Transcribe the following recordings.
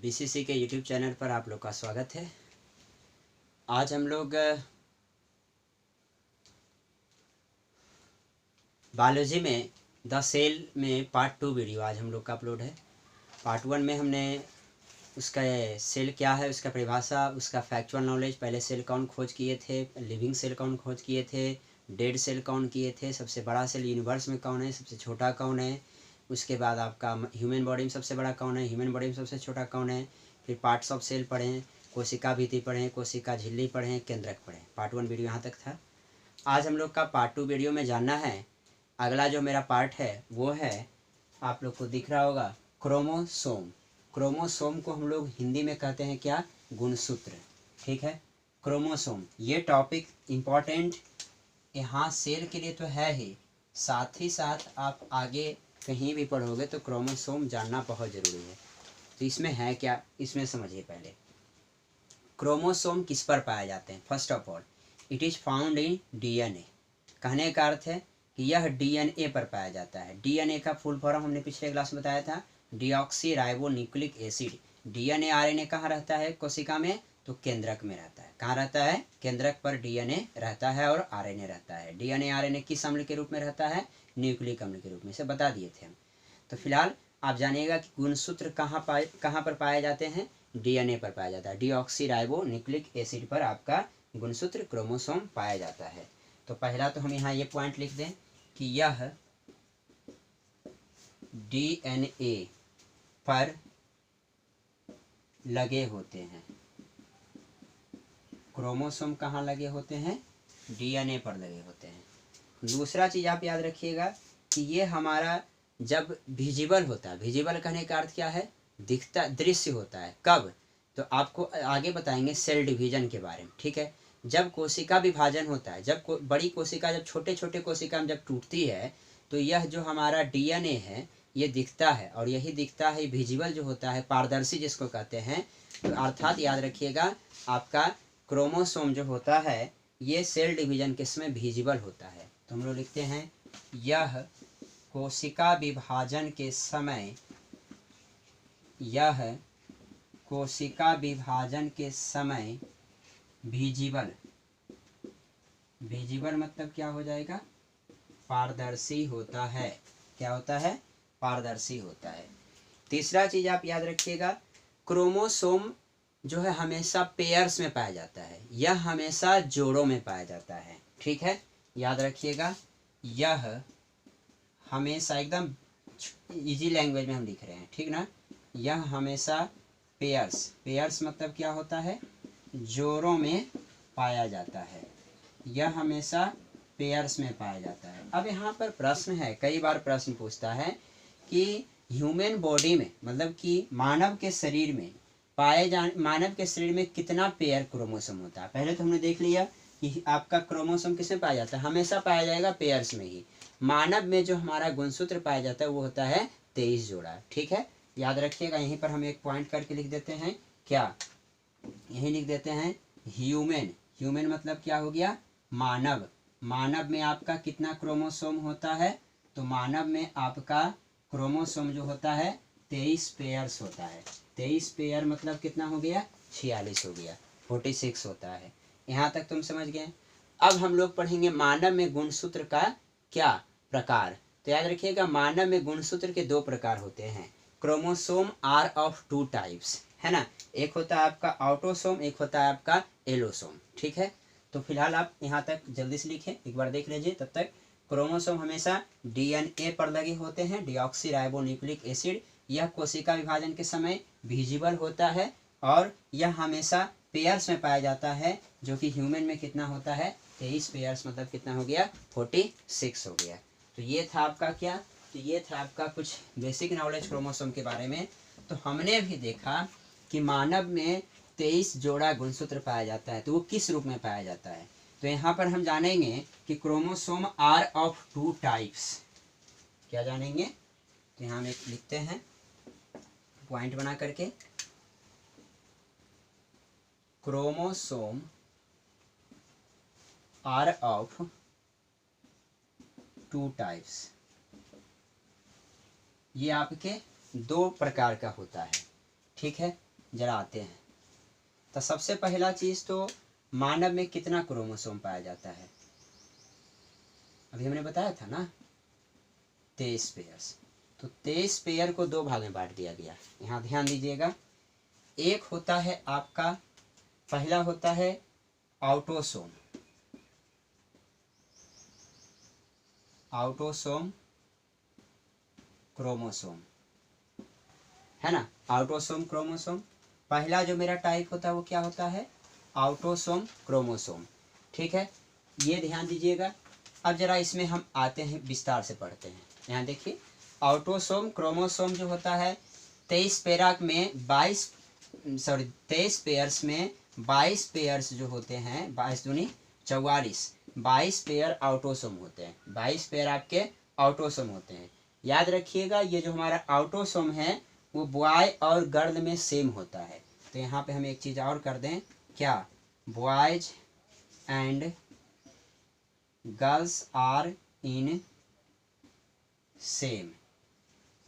BCC के YouTube channel पर आप लोग का स्वागत है। आज हम लोग बायोलॉजी में द सेल में पार्ट 2 वीडियो आज हम लोग का अपलोड है। पार्ट 1 में हमने उसका सेल क्या है, उसका परिभाषा, उसका फैक्चुअल नॉलेज, पहले सेल कौन खोज किए थे, लिविंग सेल कौन खोज किए थे, डेड सेल कौन किए थे, सबसे बड़ा सेल यूनिवर्स में कौन है, सबसे छोटा कौन है, उसके बाद आपका ह्यूमन बॉडी में सबसे बड़ा कौन है, ह्यूमन बॉडी में सबसे छोटा कौन है, फिर पार्ट्स ऑफ सेल पढ़ें, कोशिका भित्ति पढ़ें, कोशिका झिल्ली पढ़ें, केंद्रक पढ़ें। पार्ट 1 वीडियो यहाँ तक था। आज हम लोग का पार्ट 2 वीडियो में जानना है, अगला जो मेरा पार्ट है वो है, आप लोग को दिख रहा होगा, क्रोमोसोम। क्रोमोसोम को हम लोग हिंदी में कहते हैं क्या, गुणसूत्र। ठीक है, क्रोमोसोम ये टॉपिक इम्पॉर्टेंट यहाँ सेल के लिए तो है ही, साथ ही साथ आप आगे कहीं भी पढ़ोगे तो क्रोमोसोम जानना बहुत ज़रूरी है। तो इसमें है क्या, इसमें समझिए। पहले क्रोमोसोम किस पर पाए जाते हैं। First of all it is found in DNA. कहने का अर्थ है कि यह डीएनए पर पाया जाता है। डीएनए का फुल फॉर्म हमने पिछले क्लास में बताया था, deoxy ribo nucleic acid. DNA RNA कहाँ रहता है कोशिका में, तो केंद्रक में रहता है। कहाँ रहता है, केंद्रक पर डीएनए रहता है और आरएनए रहता है। डीएनए आरएनए किस अम्ल के रूप में रहता है, न्यूक्लिक अम्ल के रूप में, से बता दिए थे हम। तो फिलहाल आप जानिएगा कि गुणसूत्र कहाँ पर पाए जाते हैं, डीएनए पर पाया जाता है। डीऑक्सी राइबो न्यूक्लिक एसिड पर आपका गुणसूत्र क्रोमोसोम पाया जाता है। तो पहला तो हम यहाँ ये पॉइंट लिख दें कि यह डीएनए पर लगे होते हैं। क्रोमोसोम कहाँ लगे होते हैं, डीएनए पर लगे होते हैं। दूसरा चीज़ आप याद रखिएगा कि ये हमारा जब विजिबल होता है, विजिबल कहने का अर्थ क्या है, दिखता, दृश्य होता है। कब, तो आपको आगे बताएंगे सेल डिवीजन के बारे में। ठीक है, जब कोशिका विभाजन होता है, जब बड़ी कोशिका, जब छोटे छोटे कोशिका में जब टूटती है, तो यह जो हमारा डीएनए है ये दिखता है, और यही दिखता है विजिबल जो होता है, पारदर्शी जिसको कहते हैं। तो अर्थात याद रखिएगा, आपका क्रोमोसोम जो होता है ये सेल डिवीजन के समय विजिबल होता है। तो हम लोग लिखते हैं, यह कोशिका विभाजन के समय, यह कोशिका विभाजन के समय विजिबल, विजिबल मतलब क्या हो जाएगा, पारदर्शी होता है। क्या होता है, पारदर्शी होता है। तीसरा चीज आप याद रखिएगा, क्रोमोसोम जो है हमेशा पेयर्स में पाया जाता है, यह हमेशा जोड़ों में पाया जाता है। ठीक है, याद रखिएगा, यह हमेशा, एकदम इजी लैंग्वेज में हम लिख रहे हैं, ठीक ना, यह हमेशा पेयर्स, पेयर्स मतलब क्या होता है, जोड़ों में पाया जाता है। यह हमेशा पेयर्स में पाया जाता है। अब यहाँ पर प्रश्न है, कई बार प्रश्न पूछता है कि ह्यूमन बॉडी में, मतलब कि मानव के शरीर में मानव के शरीर में कितना पेयर क्रोमोसोम होता है। पहले तो हमने देख लिया कि आपका क्रोमोसोम किसमें पाया जाता है, हमेशा पाया जाएगा पेयर्स में ही। मानव में जो हमारा गुणसूत्र पाया जाता है वो होता है 23 जोड़ा। ठीक है, याद रखिएगा, यहीं पर हम एक पॉइंट करके लिख देते हैं, क्या, यही लिख देते हैं ह्यूमन। ह्यूमन मतलब क्या हो गया, मानव। मानव में आपका कितना क्रोमोसोम होता है, तो मानव में आपका क्रोमोसोम जो होता है 23 पेयर्स होता है। 23 पेयर मतलब कितना हो गया, 46 हो गया, 46 होता है। यहाँ तक तुम समझ गए। अब हम लोग पढ़ेंगे मानव में गुणसूत्र का क्या प्रकार। तो याद रखिएगा, मानव में गुणसूत्र के 2 प्रकार होते हैं। क्रोमोसोम आर ऑफ 2 टाइप्स, है ना, एक होता है आपका ऑटोसोम, एक होता है आपका एलोसोम। ठीक है, तो फिलहाल आप यहाँ तक जल्दी से लिखें, एक बार देख लीजिए तब तक। क्रोमोसोम हमेशा डीएनए पर लगे होते हैं, डीऑक्सी राइबो न्यूक्लिक एसिड। यह कोशिका विभाजन के समय विजिबल होता है, और यह हमेशा पेयर्स में पाया जाता है, जो कि ह्यूमन में कितना होता है, 23 पेयर्स मतलब कितना हो गया, 46 हो गया। तो ये था आपका क्या, तो ये था आपका कुछ बेसिक नॉलेज क्रोमोसोम के बारे में। तो हमने भी देखा कि मानव में 23 जोड़ा गुणसूत्र पाया जाता है, तो वो किस रूप में पाया जाता है। तो यहाँ पर हम जानेंगे कि क्रोमोसोम आर ऑफ 2 टाइप्स, क्या जानेंगे, तो यहाँ हम एक लिखते हैं पॉइंट बना करके, क्रोमोसोम आर ऑफ 2 टाइप्स, ये आपके 2 प्रकार का होता है। ठीक है, जरा आते हैं। तो सबसे पहला चीज तो मानव में कितना क्रोमोसोम पाया जाता है, अभी हमने बताया था ना 23 पेयर्स। तो 23 पेयर को दो भाग में बांट दिया गया। यहाँ ध्यान दीजिएगा, एक होता है आपका, पहला होता है ऑटोसोम, ऑटोसोम क्रोमोसोम, है ना, ऑटोसोम क्रोमोसोम। पहला जो मेरा टाइप होता है वो क्या होता है, ऑटोसोम क्रोमोसोम। ठीक है, ये ध्यान दीजिएगा। अब जरा इसमें हम आते हैं, विस्तार से पढ़ते हैं। यहाँ देखिए, ऑटोसोम क्रोमोसोम जो होता है 23 पेयर्स में 22 पेयर्स जो होते हैं, 22 दूनी 44, 22 पेयर ऑटोसोम होते हैं, 22 पेयर आपके ऑटोसोम होते हैं। याद रखिएगा, ये जो हमारा ऑटोसोम है वो बॉय और गर्ल में सेम होता है। तो यहाँ पे हम एक चीज़ और कर दें, क्या, boys and girls are in same.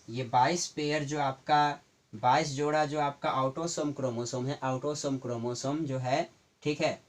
ये 22 पेयर जो आपका, 22 जोड़ा जो आपका ऑटोसोम क्रोमोसोम है, ऑटोसोम क्रोमोसोम जो है, ठीक है,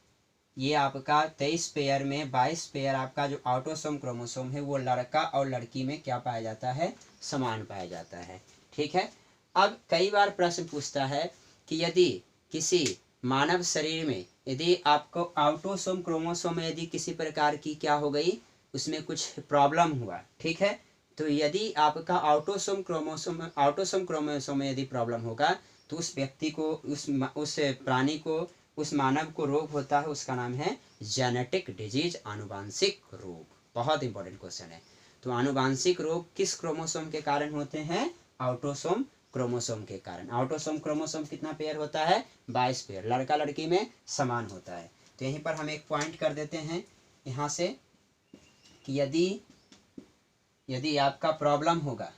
ये आपका 23 पेयर में 22 पेयर आपका जो ऑटोसोम क्रोमोसोम है वो लड़का और लड़की में क्या पाया जाता है, समान पाया जाता है। ठीक है, अब कई बार प्रश्न पूछता है कि यदि किसी मानव शरीर में यदि आपको ऑटोसोम क्रोमोसोम में यदि किसी प्रकार की क्या हो गई, उसमें कुछ प्रॉब्लम हुआ, ठीक है, तो यदि आपका ऑटोसोम क्रोमोसोम में यदि प्रॉब्लम होगा तो उस व्यक्ति को, उस प्राणी को, उस मानव को रोग होता है, उसका नाम है जेनेटिक डिजीज, आनुवांशिक रोग। बहुत इंपॉर्टेंट क्वेश्चन है। तो आनुवांशिक रोग किस क्रोमोसोम के कारण होते हैं, ऑटोसोम क्रोमोसोम के कारण। ऑटोसोम क्रोमोसोम कितना पेयर होता है, 22 पेयर, लड़का लड़की में समान होता है। तो यहीं पर हम एक पॉइंट कर देते हैं यहाँ से कि यदि आपका प्रॉब्लम होगा,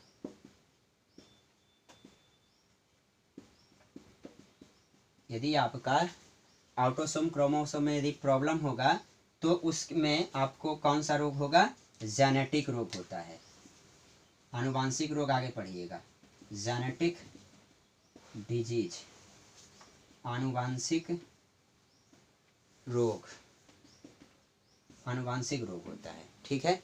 यदि आपका ऑटोसोम क्रोमोसोम में यदि प्रॉब्लम होगा तो उसमें आपको कौन सा रोग होगा, जेनेटिक रोग होता है। आनुवांशिक रोग आगे पढ़िएगा, जेनेटिक डिजीज, आनुवांशिक रोग, आनुवांशिक रोग होता है। ठीक है,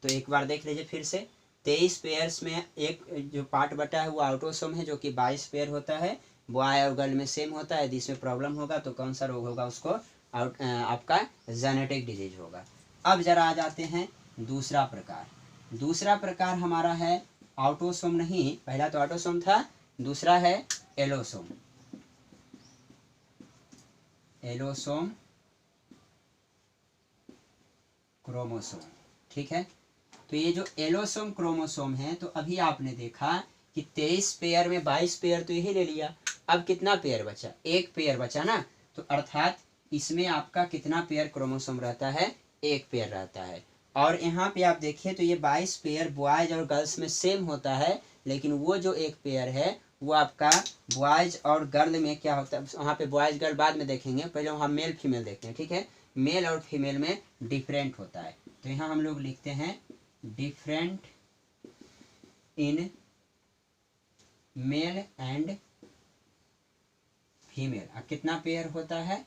तो एक बार देख लीजिए फिर से, 23 पेयर्स में एक जो पार्ट बटा है वो ऑटोसोम है जो कि 22 पेयर होता है, बॉय और गर्ल में सेम होता है। यदि इसमें प्रॉब्लम होगा तो कौन सा रोग होगा, उसको आपका जेनेटिक डिजीज होगा। अब जरा आ जाते हैं दूसरा प्रकार। दूसरा प्रकार हमारा है ऑटोसोम नहीं, पहला तो ऑटोसोम था, दूसरा है एलोसोम, एलोसोम क्रोमोसोम। ठीक है, तो ये जो एलोसोम क्रोमोसोम है, तो अभी आपने देखा कि 23 पेयर में 22 पेयर तो यही ले लिया, अब कितना पेयर बचा, एक पेयर बचा ना, तो अर्थात इसमें आपका कितना पेयर क्रोमोसोम रहता है, एक पेयर रहता है। और यहाँ पे आप देखिए तो ये 22 पेयर बॉयज और गर्ल्स में सेम होता है, लेकिन वो जो एक पेयर है वो आपका बॉयज और गर्ल में क्या होता है, वहाँ पे बॉयज गर्ल बाद में देखेंगे, पहले वहाँ मेल फीमेल देखते हैं। ठीक है, मेल और फीमेल में डिफरेंट होता है। तो यहाँ हम लोग लिखते हैं different in male and female. अब कितना पेयर होता है,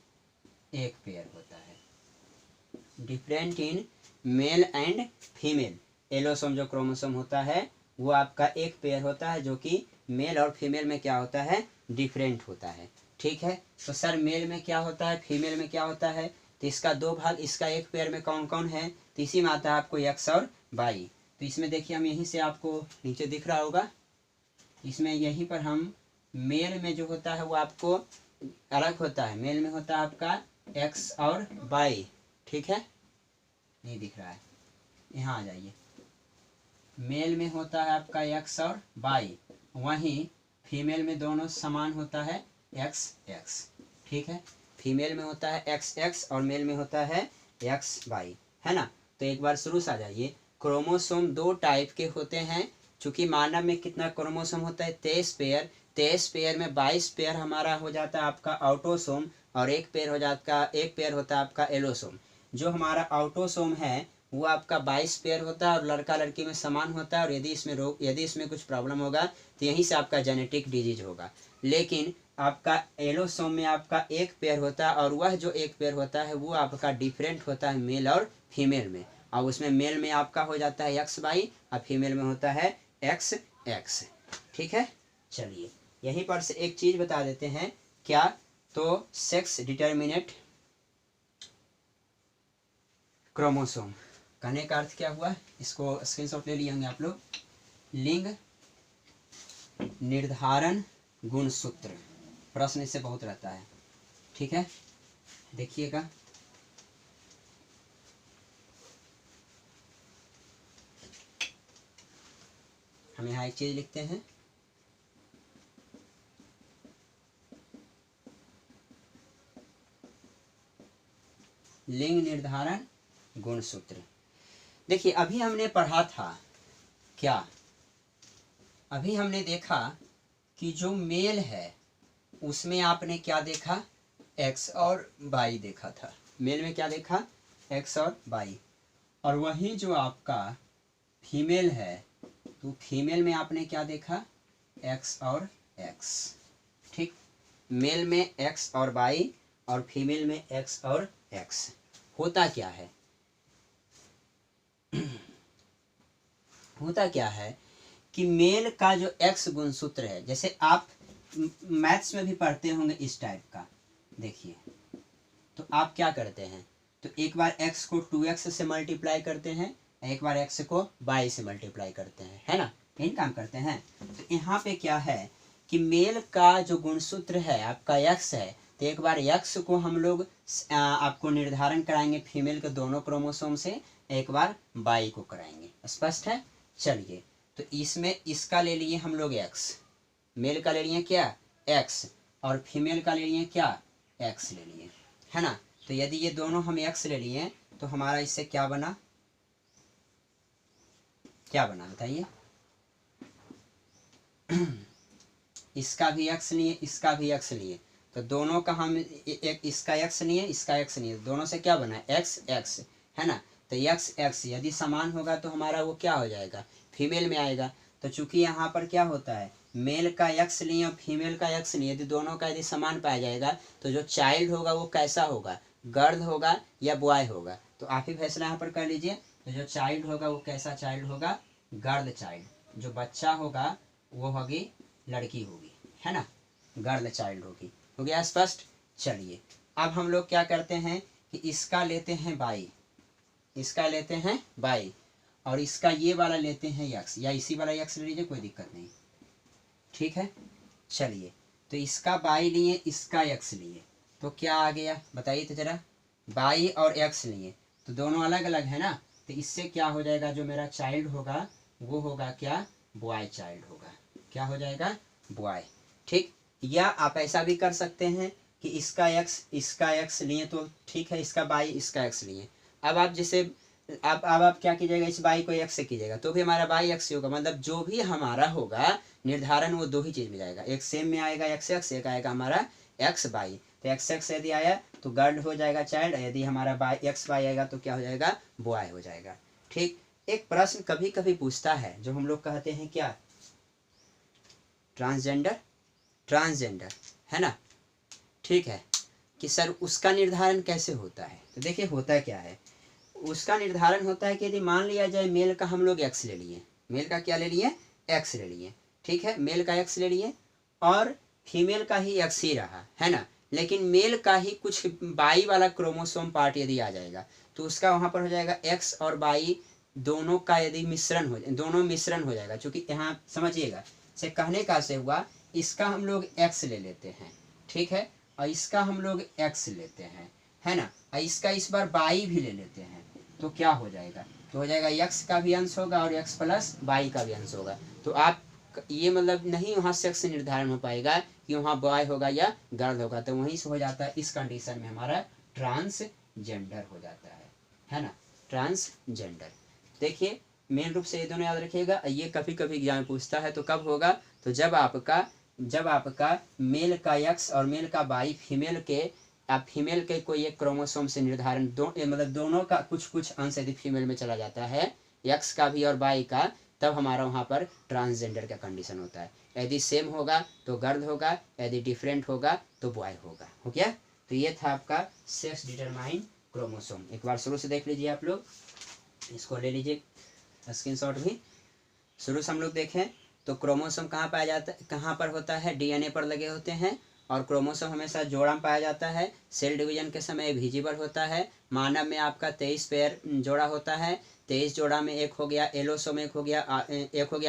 एक पेयर होता है। Different in male and female, allosome जो क्रोमोसोम होता है वो आपका एक पेयर होता है, जो कि मेल और फीमेल में क्या होता है, डिफरेंट होता है। ठीक है, तो सर मेल में क्या होता है, फीमेल में क्या होता है, तो इसका दो भाग, इसका एक पेयर में कौन कौन है, तो इसी में आता है आपको एक्स और वाई। तो इसमें देखिए हम यहीं से आपको नीचे दिख रहा होगा, इसमें यहीं पर हम मेल में जो होता है वो आपको अलग होता है, मेल में होता है आपका एक्स और वाई। ठीक है, नहीं दिख रहा है, यहाँ आ जाइए, मेल में होता है आपका एक्स और वाई, वहीं फीमेल में दोनों समान होता है एक्स एक्स। ठीक है, फीमेल में होता है एक्स एक्स और मेल में होता है एक्स वाई, है ना। तो एक बार शुरू से आ जाइए, क्रोमोसोम दो टाइप के होते हैं। चूंकि मानव में कितना क्रोमोसोम होता है, 23 पेयर, 23 पेयर में 22 पेयर हमारा हो जाता है आपका ऑटोसोम, और एक पेयर होता है आपका एलोसोम। जो हमारा ऑटोसोम है वो आपका 22 पेयर होता है और लड़का लड़की में समान होता है, और यदि इसमें कुछ प्रॉब्लम होगा तो यहीं से आपका जेनेटिक डिजीज होगा। लेकिन आपका एलोसोम में आपका एक पेयर होता है, और वह जो एक पेयर होता है वो आपका डिफरेंट होता है मेल और फीमेल में। और उसमें मेल में आपका हो जाता है एक्स वाई और फीमेल में होता है एक्स एक्स। ठीक है, चलिए यहीं पर से एक चीज बता देते हैं, क्या, तो सेक्स डिटर्मिनेट क्रोमोसोम, कहने का अर्थ क्या हुआ, इसको स्क्रीनशॉट ले लिए होंगे आप लोग। लिंग निर्धारण गुणसूत्र, प्रश्न इससे बहुत रहता है। ठीक है, देखिएगा, हम यहाँ एक चीज लिखते हैं, लिंग निर्धारण गुणसूत्र। देखिए अभी हमने पढ़ा था क्या, अभी हमने देखा कि जो मेल है उसमें आपने क्या देखा, एक्स और वाई देखा था। मेल में क्या देखा, एक्स और वाई। और वही जो आपका फीमेल है, तो फीमेल में आपने क्या देखा, एक्स और एक्स। ठीक, मेल में एक्स और वाई और फीमेल में एक्स और एक्स। होता क्या है, होता क्या है कि मेल का जो एक्स गुणसूत्र है, जैसे आप मैथ्स में भी पढ़ते होंगे इस टाइप का, देखिए तो आप क्या करते हैं, तो एक बार x को 2x से मल्टीप्लाई करते हैं, एक बार x को y से मल्टीप्लाई करते हैं, है ना, यही काम करते हैं। तो यहाँ पे क्या है कि मेल का जो गुणसूत्र है आपका x है, तो एक बार x को हम लोग आपको निर्धारण कराएंगे फीमेल के दोनों क्रोमोसोम से, एक बार y को कराएंगे। स्पष्ट है, चलिए तो इसमें इसका ले लिए हम लोग x, मेल का ले लिए क्या, x, और फीमेल का ले लिए क्या, x ले लिए, है ना। तो यदि ये दोनों हम x ले लिए तो हमारा इससे क्या बना, क्या बना बताइए, इसका भी x लिए, इसका भी x लिए, तो दोनों का हम एक इसका x लिए, इसका x लिए, दोनों से क्या बना, x x, है ना। तो x x यदि समान होगा तो हमारा वो क्या हो जाएगा, फीमेल में आएगा। तो चूंकि यहाँ पर क्या होता है, मेल का x लिए और फीमेल का x लिए, यदि दोनों का यदि समान पाया जाएगा तो जो चाइल्ड होगा वो कैसा होगा, गर्ल होगा या बॉय होगा। तो आप ही फैसला यहाँ पर कर लीजिए। तो जो चाइल्ड होगा वो कैसा चाइल्ड होगा, गर्ल चाइल्ड। जो बच्चा होगा वो होगी लड़की होगी, है ना, गर्ल चाइल्ड होगी। हो गया स्पष्ट। चलिए अब हम लोग क्या करते हैं कि इसका लेते हैं बाई, इसका लेते हैं बाई, और इसका ये वाला लेते हैं यक्स, या इसी वाला यक्स ले लीजिए, कोई दिक्कत नहीं। ठीक है, चलिए तो इसका बाई लिए, इसका यक्स लिए, तो क्या आ गया बताइए तो जरा, बाई और एक्स लिए तो दोनों अलग अलग है ना, तो इससे क्या हो जाएगा, जो मेरा चाइल्ड होगा वो होगा क्या, बॉय चाइल्ड होगा। क्या हो जाएगा, बॉय। ठीक, या आप ऐसा भी कर सकते हैं कि इसका एक्स लिए तो ठीक है, इसका बाई इसका एक्स लिए। अब आप जैसे अब आप क्या कीजिएगा, इस बाई को एक्स से कीजिएगा तो भी हमारा बाई एक्स होगा, मतलब जो भी हमारा होगा निर्धारण वो दो ही चीज में जाएगा, एक सेम में आएगा एक्स एक्स, एक आएगा हमारा एक्स बाई। तो एक्स एक्स यदि आया तो गर्ल हो जाएगा चाइल्ड, यदि हमारा बाई एक्स बाई आएगा तो क्या हो जाएगा, बॉय हो जाएगा। ठीक, एक प्रश्न कभी कभी पूछता है जो हम लोग कहते हैं क्या, ट्रांसजेंडर, ट्रांसजेंडर, है ना। ठीक है, कि सर उसका निर्धारण कैसे होता है, तो देखिए होता क्या है, उसका निर्धारण होता है कि यदि मान लिया जाए मेल का हम लोग एक्स ले लिए, मेल का क्या ले लिए, एक्स ले लिए, ठीक है, मेल का एक्स ले लिए और फीमेल का ही एक्स ही रहा, है ना, लेकिन मेल का ही कुछ बाई वाला क्रोमोसोम पार्ट यदि आ जाएगा तो उसका वहाँ पर हो जाएगा एक्स और बाई दोनों का यदि मिश्रण हो, दोनों मिश्रण हो जाएगा। चूंकि यहाँ समझिएगा से कहने का से हुआ, इसका हम लोग एक्स ले लेते हैं, ठीक है, और इसका हम लोग एक्स लेते हैं, है ना, और इसका इस बार बाई भी ले लेते हैं, तो क्या हो जाएगा, तो हो जाएगा एक्स का भी अंश होगा और एक्स प्लस बाई का भी अंश होगा। तो आप ये मतलब नहीं वहाँ सेक्स निर्धारण हो पाएगा कि वहाँ बॉय होगा या गर्ल होगा, तो वहीं से हो जाता है, इस कंडीशन में हमारा ट्रांसजेंडर हो जाता है ना, ट्रांसजेंडर। देखिए मेन रूप से ये दोनों याद रखिएगा, ये कभी कभी एग्जाम में पूछता है, तो कब होगा, तो जब आपका मेल का एक्स और मेल का बाई फीमेल के, आप फीमेल के कोई एक क्रोमोसोम से निर्धारण मतलब दोनों का कुछ कुछ अंश यदि फीमेल में चला जाता है, एक्स का भी और बाई का, तब हमारा वहाँ पर ट्रांसजेंडर का कंडीशन होता है। यदि सेम होगा तो गर्ल होगा, यदि डिफरेंट होगा तो बॉय होगा। हो गया? तो ये था आपका सेक्स डिटरमाइन क्रोमोसोम। एक बार शुरू से देख लीजिए आप लोग, इसको ले लीजिए स्क्रीनशॉट भी। शुरू से हम लोग देखें तो क्रोमोसोम कहाँ पाया जाता है, कहाँ पर होता है? डीएनए पर लगे होते हैं। और क्रोमोसोम हमेशा जोड़ा में पाया जाता है। सेल डिवीजन के समय विजिबल होता है। मानव में आपका 23 पेयर जोड़ा होता है। 23 जोड़ा में एक हो गया एलोसोम, एक हो गया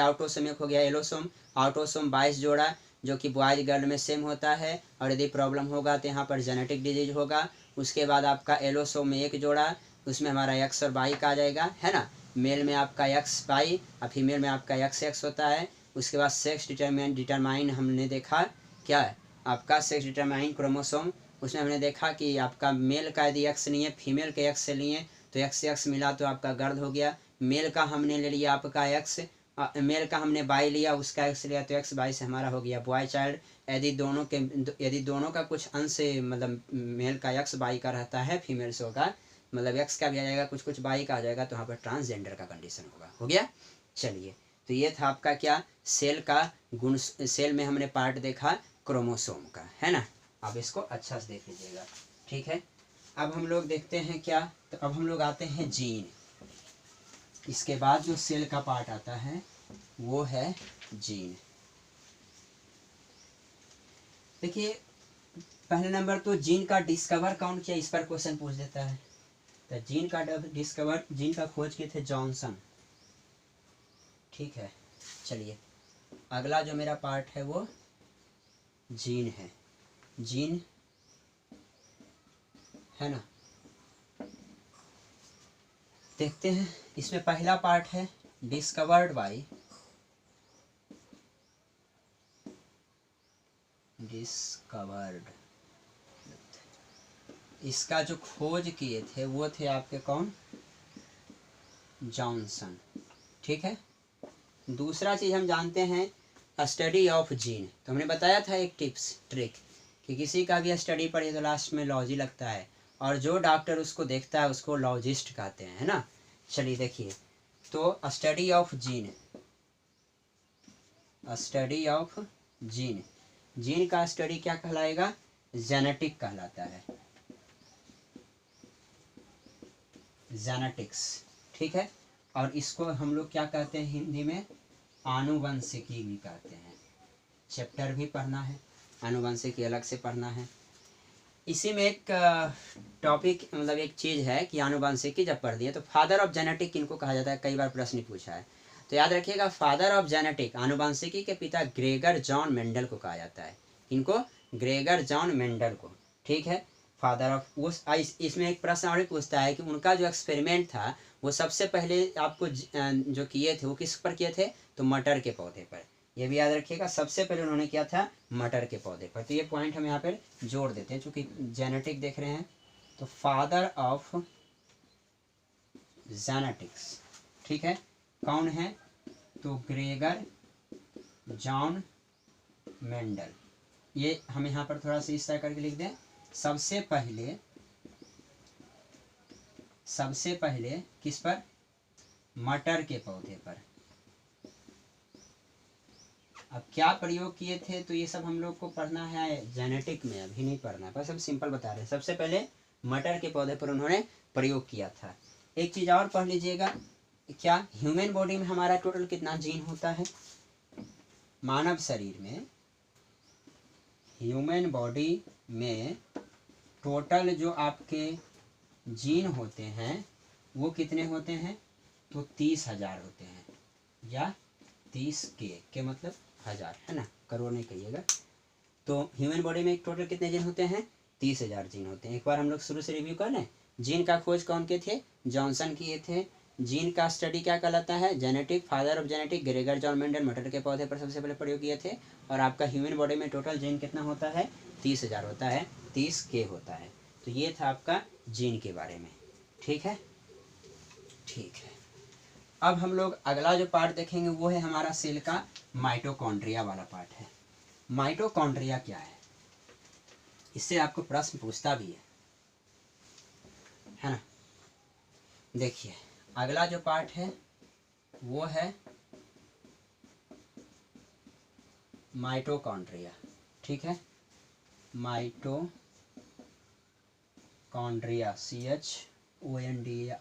आउटोसोम, एक हो गया एलोसोम। आउटोसोम 22 जोड़ा जो कि बॉयज गर्ल में सेम होता है। और यदि प्रॉब्लम होगा तो यहाँ पर जेनेटिक डिजीज होगा। उसके बाद आपका एलोसोम में एक जोड़ा, उसमें हमारा एक्स और वाई का आ जाएगा, है ना। मेल में आपका एक्स वाई और फीमेल में आपका एक्स एक्स होता है। उसके बाद सेक्स डिटरमाइन हमने देखा क्या है आपका सेक्स डिटरमाइन क्रोमोसोम। उसमें हमने देखा कि आपका मेल का यदि एक्स नहीं है, फीमेल के एक्स से लिए तो एक्स एक्स मिला तो आपका गर्ल हो गया। मेल का हमने ले लिया आपका एक्स, मेल का हमने बाई लिया, उसका एक्स लिया तो एक्स बाई से हमारा हो गया बॉय चाइल्ड। यदि दोनों का कुछ अंश मतलब मेल का एक्स बाई का रहता है, फीमेल से होगा मतलब एक्स का भी आ जाएगा, कुछ कुछ बाई का आ जाएगा, तो वहाँ पर ट्रांसजेंडर का कंडीशन होगा। हो गया? चलिए, तो ये था आपका क्या सेल का गुण। सेल में हमने पार्ट देखा क्रोमोसोम का, है ना। अब इसको अच्छा से देख लीजिएगा, ठीक है। अब हम लोग देखते हैं क्या, तो अब हम लोग आते हैं जीन। इसके बाद जो सेल का पार्ट आता है वो है जीन। देखिए, पहले नंबर तो जीन का डिस्कवर कौन किया, इस पर क्वेश्चन पूछ देता है। तो जीन का खोज किए थे जॉनसन, ठीक है। चलिए, अगला जो मेरा पार्ट है वो जीन है। जीन है ना, देखते हैं। इसमें पहला पार्ट है डिस्कवर्ड बाय, इसका जो खोज किए थे वो थे आपके कौन? जॉनसन, ठीक है। दूसरा चीज हम जानते हैं स्टडी ऑफ जीन। तो हमने बताया था एक टिप्स ट्रिक कि किसी का भी स्टडी पढ़िए तो लास्ट में लॉजी लगता है, और जो डॉक्टर उसको देखता है उसको लॉजिस्ट कहते हैं, है ना। चलिए देखिए, तो study of gene, study of gene, gene का स्टडी क्या कहलाएगा? जेनेटिक कहलाता है, जेनेटिक्स, ठीक है। और इसको हम लोग क्या कहते हैं हिंदी में? आनुवंशिकी भी कहते हैं। चैप्टर भी पढ़ना है, आनुवंशिकी अलग से पढ़ना है। इसी में एक टॉपिक मतलब एक चीज़ है कि आनुवंशिकी जब पढ़ दिए तो फादर ऑफ जेनेटिक किनको कहा जाता है, कई बार प्रश्न पूछा है। तो याद रखिएगा, फादर ऑफ जेनेटिक, आनुवंशिकी के पिता ग्रेगर जॉन मेंडल को कहा जाता है। इनको ग्रेगर जॉन मेंडल को, ठीक है, फादर ऑफ। उस इसमें एक प्रश्न और पूछता है कि उनका जो एक्सपेरिमेंट था वो सबसे पहले आपको जो किए थे वो किस पर किए थे? तो मटर के पौधे पर। ये भी याद रखिएगा, सबसे पहले उन्होंने किया था मटर के पौधे पर। तो ये पॉइंट हम यहाँ पर जोड़ देते हैं चूँकि जेनेटिक देख रहे हैं। तो फादर ऑफ जेनेटिक्स, ठीक है, कौन है? तो ग्रेगर जॉन मेंडल। ये हम यहाँ पर थोड़ा सा इस तरह करके लिख दें। सबसे पहले किस पर? मटर के पौधे पर। अब क्या प्रयोग किए थे तो ये सब हम लोग को पढ़ना है जेनेटिक में, अभी नहीं पढ़ना है, बस हम सिंपल बता रहे हैं। सबसे पहले मटर के पौधे पर उन्होंने प्रयोग किया था। एक चीज़ और पढ़ लीजिएगा, क्या ह्यूमन बॉडी में हमारा टोटल कितना जीन होता है? मानव शरीर में, ह्यूमन बॉडी में टोटल जो आपके जीन होते हैं वो कितने होते हैं? तो 30,000 होते हैं, या 30 के मतलब 1000, है ना, करोड़ नहीं कहिएगा। तो ह्यूमन बॉडी में टोटल कितने जीन होते हैं? 30,000 जीन होते हैं। एक बार हम लोग शुरू से रिव्यू कर लें। जीन का खोज कौन किए थे? जॉनसन किए थे। जीन का स्टडी क्या कहलाता है? Genetic, father of genetic Gregor John Mendel मटर के पौधे पर सबसे पहले प्रयोग किए थे। और आपका ह्यूमन बॉडी में टोटल जीन कितना होता है? 30,000 होता है, 30 के होता है। तो ये था आपका जीन के बारे में, ठीक है, ठीक है। अब हम लोग अगला जो पार्ट देखेंगे वो है हमारा सेल का माइटोकॉन्ड्रिया वाला पार्ट है। माइटोकॉन्ड्रिया क्या है? इससे आपको प्रश्न पूछता भी है ना। देखिए, अगला जो पार्ट है वो है माइटोकॉन्ड्रिया, ठीक है, माइटोकॉन्ड्रिया, CHONDRIA,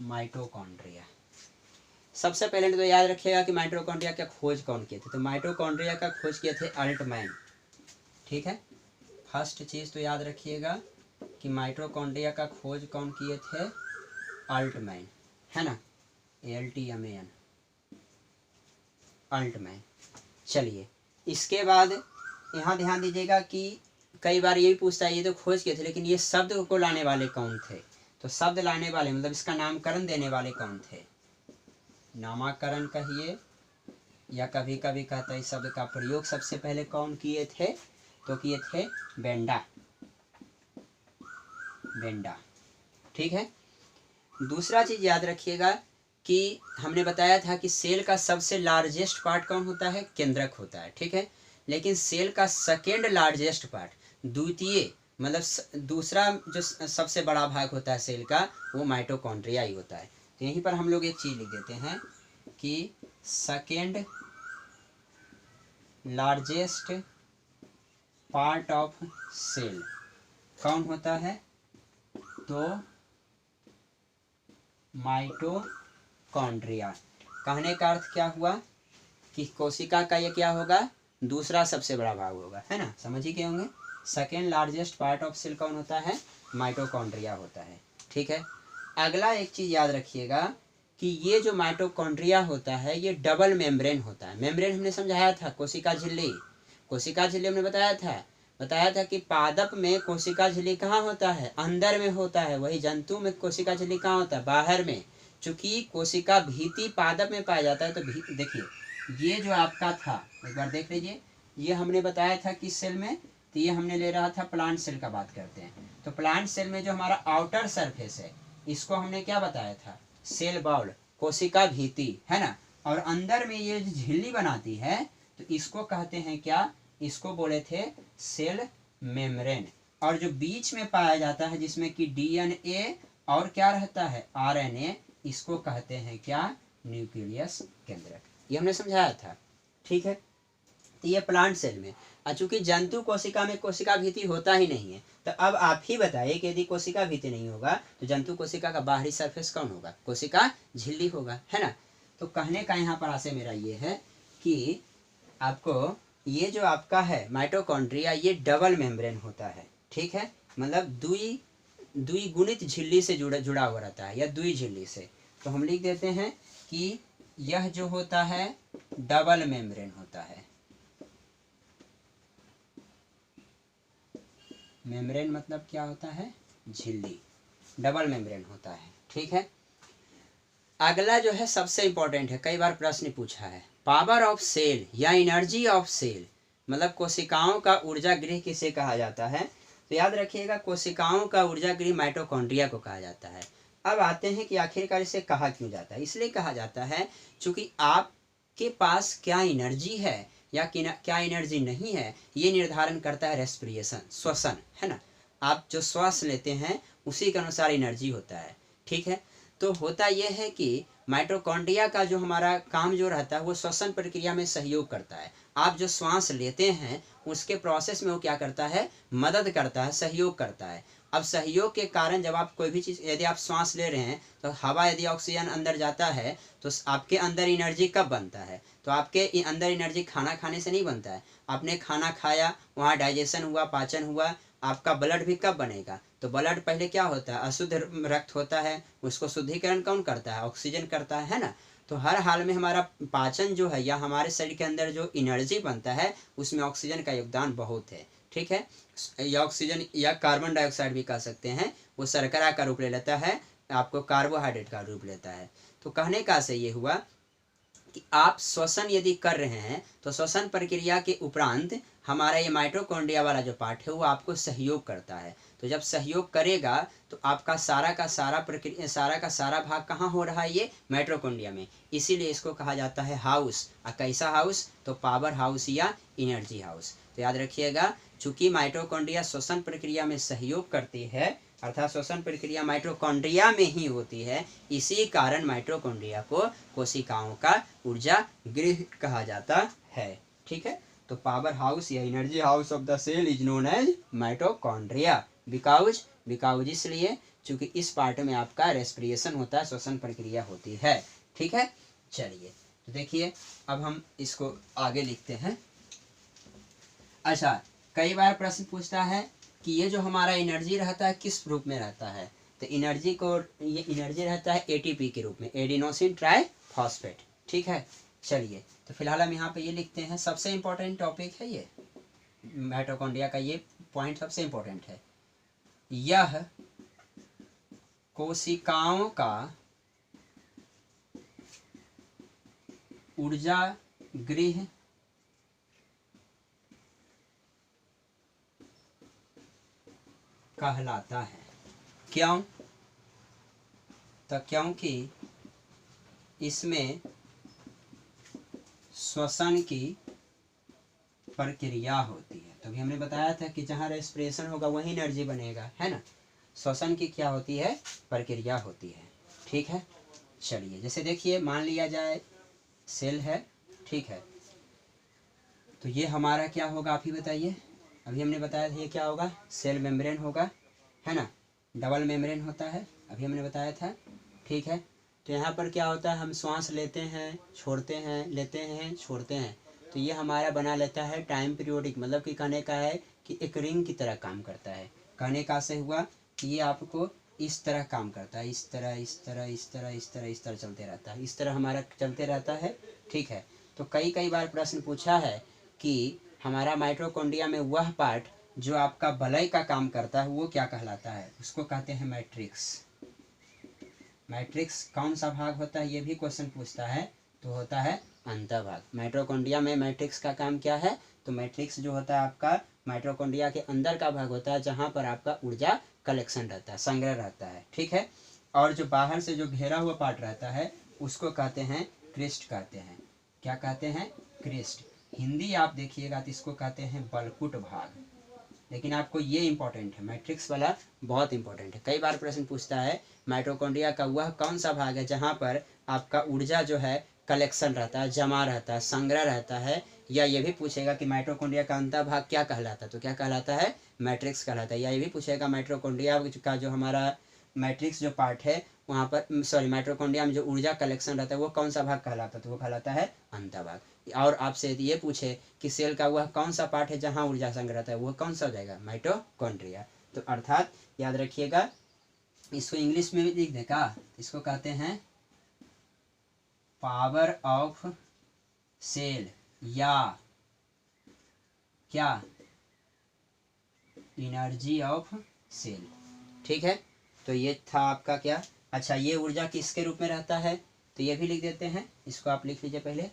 माइटोकॉन्ड्रिया। सबसे पहले तो याद रखिएगा कि माइटोकॉन्ड्रिया का खोज कौन किए थे, तो माइटोकॉन्ड्रिया का खोज किए थे अल्टमैन, ठीक है। फर्स्ट चीज़ तो याद रखिएगा कि माइटोकॉन्ड्रिया का खोज कौन किए थे, अल्टमैन, है ना, ALTMAN, अल्टमैन। चलिए, इसके बाद यहाँ ध्यान दीजिएगा कि कई बार यही पूछता है ये तो खोज किए थे, लेकिन ये शब्द को लाने वाले कौन थे, तो शब्द लाने वाले मतलब इसका नामकरण देने वाले कौन थे, नामकरण कहिए या कभी कभी कहता है इस शब्द का प्रयोग सबसे पहले कौन किए थे, तो किए थे बेंडा, बेंडा, ठीक है। दूसरा चीज याद रखिएगा कि हमने बताया था कि सेल का सबसे लार्जेस्ट पार्ट कौन होता है, केंद्रक होता है, ठीक है। लेकिन सेल का सेकेंड लार्जेस्ट पार्ट, द्वितीय मतलब दूसरा जो सबसे बड़ा भाग होता है सेल का, वो माइटोकॉन्ड्रिया ही होता है। तो यहीं पर हम लोग एक चीज लिख देते हैं कि second largest part of cell कौन होता है, तो माइटोकॉन्ड्रिया। कहने का अर्थ क्या हुआ कि कोशिका का ये क्या होगा, दूसरा सबसे बड़ा भाग होगा, है ना, समझ ही गए होंगे। Second largest part of cell कौन होता है, माइटोकॉन्ड्रिया होता है, ठीक है। अगला एक चीज याद रखिएगा कि ये जो माइटोकॉन्ड्रिया होता है ये डबल मेम्ब्रेन होता है। मेम्ब्रेन हमने समझाया था, कोशिका झिल्ली, कोशिका झिल्ली हमने बताया था कि पादप में कोशिका झिल्ली कहाँ होता है, अंदर में होता है, वही जंतु में कोशिका झिल्ली कहाँ होता है, बाहर में। चूंकि कोशिका भीति पादप में पाया जाता है, तो देखिए ये जो आपका था, एक बार देख लीजिए, ये हमने बताया था किस सेल में, तो ये हमने ले रहा था प्लांट सेल का बात करते हैं। तो प्लांट सेल में जो हमारा आउटर सरफेस है, इसको हमने क्या बताया था, सेल बॉल, कोशिका भीति, है ना। और अंदर में ये झिल्ली बनाती है, तो इसको कहते हैं क्या, इसको बोले थे सेल मेम्ब्रेन। और जो बीच में पाया जाता है जिसमें कि DNA और क्या रहता है, RNA, इसको कहते हैं क्या, न्यूक्लियस केंद्रक। ये हमने समझाया था, ठीक है। तो ये प्लांट सेल में, चूंकि जंतु कोशिका में कोशिका भीति होता ही नहीं है, तो अब आप ही बताइए कि यदि कोशिका भीति नहीं होगा तो जंतु कोशिका का बाहरी सरफेस कौन होगा, कोशिका झिल्ली होगा, है ना। तो कहने का यहाँ पर आशय मेरा ये है कि आपको ये जो आपका है माइटोकॉन्ड्रिया, ये डबल मेम्ब्रेन होता है, ठीक है, मतलब द्विगुणित झिल्ली से जुड़ा हुआ रहता है, या द्वि झिल्ली से। तो हम लिख देते हैं कि यह जो होता है डबल मेम्ब्रेन होता है। मेम्ब्रेन मतलब क्या होता है, झिल्ली, डबल मेम्ब्रेन होता है, ठीक है। अगला जो है सबसे इंपॉर्टेंट है, कई बार प्रश्न पूछा है, पावर ऑफ सेल या एनर्जी ऑफ सेल, मतलब कोशिकाओं का ऊर्जा गृह किसे कहा जाता है, तो याद रखिएगा कोशिकाओं का ऊर्जा गृह माइटोकॉन्ड्रिया को कहा जाता है। अब आते हैं कि आखिरकार इसे कहा क्यों जाता है। इसलिए कहा जाता है क्योंकि आपके पास क्या एनर्जी है या क्या एनर्जी नहीं है, ये निर्धारण करता है रेस्पिरेशन, श्वसन, है ना। आप जो श्वास लेते हैं उसी के अनुसार एनर्जी होता है, ठीक है। तो होता यह है कि माइटोकॉन्ड्रिया का जो हमारा काम जो रहता है वो श्वसन प्रक्रिया में सहयोग करता है। आप जो श्वास लेते हैं उसके प्रोसेस में वो क्या करता है, मदद करता है, सहयोग करता है। अब सहयोग के कारण जब आप कोई भी चीज़, यदि आप श्वास ले रहे हैं तो हवा, यदि ऑक्सीजन अंदर जाता है तो आपके अंदर एनर्जी कब बनता है, तो आपके अंदर एनर्जी खाना खाने से नहीं बनता है। आपने खाना खाया, वहाँ डाइजेशन हुआ, पाचन हुआ, आपका ब्लड भी कब बनेगा, तो ब्लड पहले क्या होता है, अशुद्ध रक्त होता है, उसको शुद्धिकरण कौन करता है, ऑक्सीजन करता है ना। तो हर हाल में हमारा पाचन जो है या हमारे शरीर के अंदर जो एनर्जी बनता है उसमें ऑक्सीजन का योगदान बहुत है, ठीक है। या ऑक्सीजन या कार्बन डाइऑक्साइड भी कह सकते हैं, वो शर्करा का रूप ले लेता है, आपको कार्बोहाइड्रेट का रूप लेता है। तो कहने का से ये हुआ कि आप श्वसन यदि कर रहे हैं तो श्वसन प्रक्रिया के उपरांत हमारा ये माइटोकॉन्ड्रिया वाला जो पार्ट है वो आपको सहयोग करता है। तो जब सहयोग करेगा तो आपका सारा का सारा भाग कहाँ हो रहा है, ये माइटोकॉन्ड्रिया में। इसीलिए इसको कहा जाता है हाउस। कैसा हाउस, तो पावर हाउस या एनर्जी हाउस। तो याद रखिएगा, चूंकि माइटोकॉन्ड्रिया श्वसन प्रक्रिया में सहयोग करती है अर्थात श्वसन प्रक्रिया माइटोकॉन्ड्रिया में ही होती है, इसी कारण माइटोकॉन्ड्रिया को कोशिकाओं का ऊर्जा गृह कहा जाता है। ठीक है, तो पावर हाउस या energy house of the cell is known as mitochondria. Because इसलिए चूंकि इस पार्ट में आपका रेस्पिरेशन होता है, श्वसन प्रक्रिया होती है। ठीक है, चलिए तो देखिए अब हम इसको आगे लिखते हैं। अच्छा, कई बार प्रश्न पूछता है कि ये जो हमारा एनर्जी रहता है किस रूप में रहता है, तो एनर्जी को, ये एनर्जी रहता है एटीपी के रूप में, एडिनोसिन ट्राइफॉस्फेट। ठीक है, चलिए तो फिलहाल हम यहाँ पे ये लिखते हैं, सबसे इम्पोर्टेंट टॉपिक है ये माइटोकॉन्ड्रिया का, ये पॉइंट सबसे इम्पोर्टेंट है। यह कोशिकाओं का ऊर्जा गृह कहलाता है। क्यों? तो क्योंकि इसमें श्वसन की प्रक्रिया होती है। तो अभी हमने बताया था कि जहाँ रेस्पिरेशन होगा वहीं एनर्जी बनेगा, है ना। श्वसन की क्या होती है? प्रक्रिया होती है। ठीक है, चलिए जैसे देखिए मान लिया जाए सेल है, ठीक है, तो ये हमारा क्या होगा आप ही बताइए। अभी हमने बताया था ये क्या होगा, सेल मेम्ब्रेन होगा, है ना, डबल मेम्ब्रेन होता है, अभी हमने बताया था। ठीक है, तो यहाँ पर क्या होता है, हम श्वास लेते हैं छोड़ते हैं, लेते हैं छोड़ते हैं, तो ये हमारा बना लेता है टाइम पीरियोडिक, मतलब कि कहने का है कि एक रिंग की तरह काम करता है। कहने का से हुआ कि ये आपको इस तरह काम करता है, इस तरह इस तरह इस तरह इस तरह इस तरह चलते रहता है, इस तरह हमारा चलते रहता है। ठीक है, तो कई बार प्रश्न पूछा है कि हमारा माइटोकॉन्ड्रिया में वह पार्ट जो आपका वलय का काम करता है वो क्या कहलाता है, उसको कहते हैं मैट्रिक्स। मैट्रिक्स कौन सा भाग होता है ये भी क्वेश्चन पूछता है, तो होता है अंतःभाग। माइटोकॉन्ड्रिया में मैट्रिक्स का काम क्या है, तो मैट्रिक्स जो होता है आपका माइटोकॉन्ड्रिया के अंदर का भाग होता है, जहाँ पर आपका ऊर्जा कलेक्शन रहता है, संग्रह रहता है। ठीक है, और जो बाहर से जो घेरा हुआ पार्ट रहता है उसको कहते हैं क्रिस्ट कहते हैं। क्या कहते हैं? क्रिस्ट। हिंदी आप देखिएगा तो इसको कहते हैं बलकुट भाग, लेकिन आपको ये इंपॉर्टेंट है, मैट्रिक्स वाला बहुत इंपॉर्टेंट है। कई बार प्रश्न पूछता है माइटोकॉन्ड्रिया का वह कौन सा भाग है जहाँ पर आपका ऊर्जा जो है कलेक्शन रहता है, जमा रहता है, संग्रह रहता है, या ये भी पूछेगा कि माइटोकॉन्ड्रिया का अंतःभाग क्या कहलाता है, तो क्या कहलाता है? मैट्रिक्स कहलाता है। या ये भी पूछेगा माइटोकॉन्ड्रिया का जो हमारा मैट्रिक्स जो पार्ट है वहाँ पर, सॉरी, माइटोकॉन्ड्रिया में जो ऊर्जा कलेक्शन रहता है वो कौन सा भाग कहलाता है, तो वो कहलाता है अंतःभाग। और आपसे यदि ये पूछे कि सेल का वह कौन सा पार्ट है जहाँ ऊर्जा संग्रह रहता है, वो कौन सा हो जाएगा? माइटोकॉन्ड्रिया। तो अर्थात याद रखिएगा, इसको इंग्लिश में भी लिख देगा, इसको कहते हैं पावर ऑफ सेल या क्या, एनर्जी ऑफ सेल। ठीक है, तो ये था आपका क्या। अच्छा, ये ऊर्जा किसके रूप में रहता है, तो ये भी लिख देते हैं, इसको आप लिख लीजिए पहले।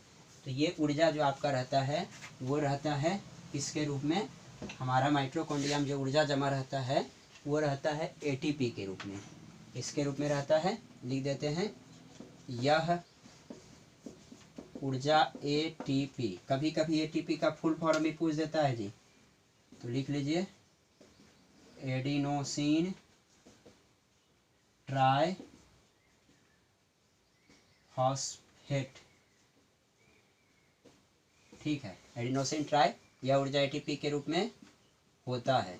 तो ये ऊर्जा जो आपका रहता है वो रहता है किसके रूप में, हमारा माइटोकॉन्ड्रिया में जो ऊर्जा जमा रहता है वो रहता है एटीपी के रूप में। इसके रूप में रहता है, लिख देते हैं, यह ऊर्जा एटीपी। कभी कभी एटीपी का फुल फॉर्म भी पूछ देता है जी, तो लिख लीजिए एडिनोसिन ट्राइफॉस्फेट। ठीक है, एडिनोसिन ट्राई, यह ऊर्जा एटीपी के रूप में होता है।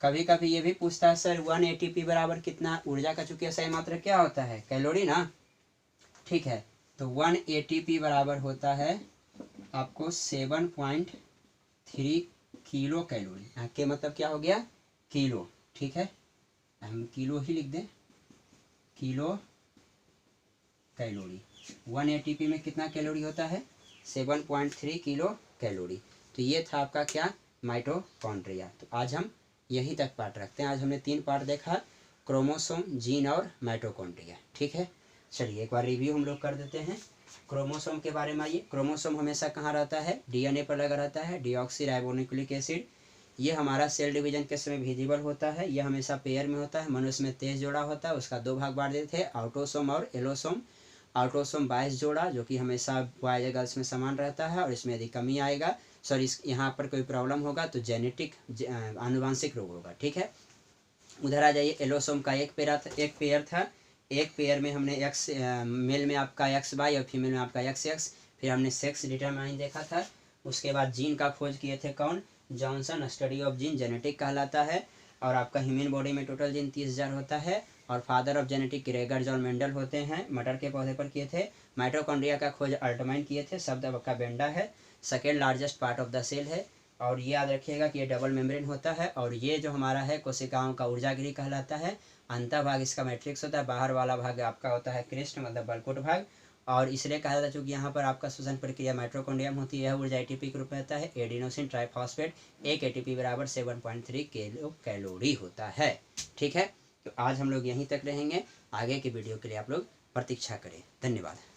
कभी कभी ये भी पूछता है सर 1 एटीपी बराबर कितना, ऊर्जा का चूंकि सही मात्रा क्या होता है, कैलोरी ना। ठीक है, तो 1 एटीपी बराबर होता है आपको 7.3 किलो कैलोरी। यहाँ के मतलब क्या हो गया, किलो। ठीक है, हम किलो ही लिख दें, किलो कैलोरी। 1 एटीपी में कितना कैलोरी होता है? 7.3 किलो कैलोरी। तो ये था आपका क्या, माइटोकॉन्ड्रिया। तो आज हम यहीं तक पार्ट रखते हैं। आज हमने 3 पार्ट देखा, क्रोमोसोम, जीन और माइटोकॉन्ड्रिया। ठीक है, चलिए एक बार रिव्यू हम लोग कर देते हैं क्रोमोसोम के बारे में। आइए, क्रोमोसोम हमेशा कहाँ रहता है? डीएनए पर लगा रहता है, डीऑक्सीराइबोन्यूक्लिक एसिड। ये हमारा सेल डिवीजन के समय विजिबल होता है, यह हमेशा पेयर में होता है। मनुष्य में 23 जोड़ा होता है, उसका 2 भाग बांट देते हैं, ऑटोसोम और एलोसोम। ऑटोसोम 22 जोड़ा जो कि हमेशा बॉयज या गर्ल्स में समान रहता है, और इसमें यदि कमी आएगा, सॉरी, यहाँ पर कोई प्रॉब्लम होगा तो जेनेटिक आनुवांशिक रोग होगा। ठीक है, उधर आ जाइए, एलोसोम का एक पेयर था। एक पेयर में हमने एक्स, मेल में आपका एक्स वाई और फीमेल में आपका एक्स एक्स। फिर हमने सेक्स डिटरमाइन देखा था। उसके बाद जीन का खोज किए थे कौन, Johnson, study of gene genetic कहलाता है। और आपका ह्यूमन बॉडी में टोटल जीन 30,000 होता है। और father of genetic Gregor John Mendel होते हैं, मटर के पौधे पर किए थे। माइटोकॉन्ड्रिया का खोज अल्टमाइन किए थे, शब्द आपका बेंडा है। Second largest part of the cell है। और ये याद रखिएगा कि ये डबल मेम्ब्रेन होता है। और ये जो हमारा है कोशिकाओं का ऊर्जागृह कहलाता है। अंतर भाग इसका मैट्रिक्स होता है, बाहर वाला भाग आपका होता है क्रेस्ट मतलब बलकुट भाग। और इसलिए कहा जाता है चूंकि यहाँ पर आपका श्वसन प्रक्रिया माइटोकॉन्ड्रिया में होती है, यह ऊर्जा एटीपी के रूप में होता है। एडिनोसिन ट्राइफॉस्फेट, एक एटीपी बराबर 7.3 किलो कैलोरी होता है। ठीक है, तो आज हम लोग यहीं तक रहेंगे। आगे की वीडियो के लिए आप लोग प्रतीक्षा करें। धन्यवाद।